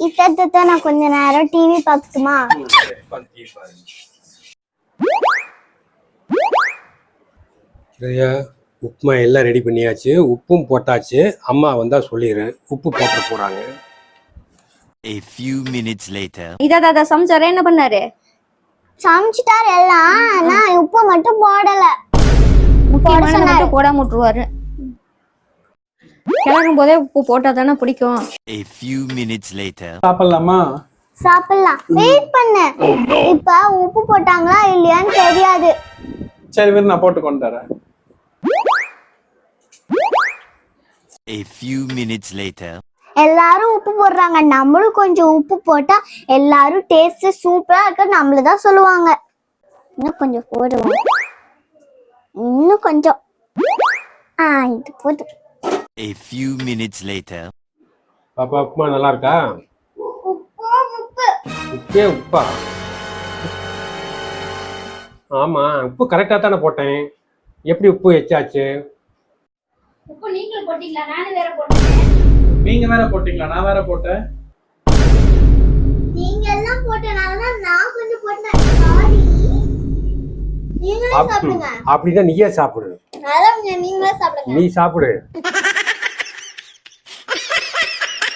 இத்தத்தை நான் கொஞ்ச நேரம் டிவி பார்க்கட்டுமா? உப்புமா எல்லாம் ரெடி பண்ணியாச்சு, உப்பும் போட்டாச்சு. அம்மா வந்தா சொல்லிடு, உப்பு போட்டு போறாங்க. A few minutes later. தாதா சமைச்சாரு, என்ன பண்ணாரு? சமைச்சிட்டாரு எல்லாம், நான் உப்பு மட்டும் போடல. முக்கியமான மட்டும் போடாம விட்டுருவாரு. கிளறும் போதே உப்பு போட்டா தானே பிடிக்கும். A few minutes later. சாப்பிடலாமா? சாப்பிடலாம். வெயிட் பண்ணு. இப்ப உப்பு போட்டாங்களா இல்லையான்னு தெரியாது. சரி வேறு நான் போட்டு கொண்டு வரேன். A few minutes later. எல்லாரும் உப்பு போடுறாங்க, நம்மளும் கொஞ்சம் உப்பு போட்டா எல்லாரும் டேஸ்ட் சூப்பரா இருக்கு நம்மளதான் சொல்லுவாங்க. இன்னும் கொஞ்சம் போடுவோம், இன்னும் கொஞ்சம். இது போதும். A few minutes later. பாப்பா உப்புமா நல்லா இருக்கா? உப்பு உப்பே உப்பா? ஆமா, உப்பு கரெக்டா தானே போட்டேன். எப்படி உப்பு எச்சாச்சு? உப்பு நீங்களும் போட்டீங்களா? நானும் வேற போட்டேன். நீங்க வேற போட்டீங்களா? நான் வேற போட்டேன். நீங்க எல்லாம் போட்டனாலதான் நான் கொஞ்சம் போட்டேன். சாரி. நீங்களே சாப்பிடுங்க. அப்படிதான் நீயே சாப்பிடு. அதான் நீங்களே சாப்பிடுங்க. நீ சாப்பிடு.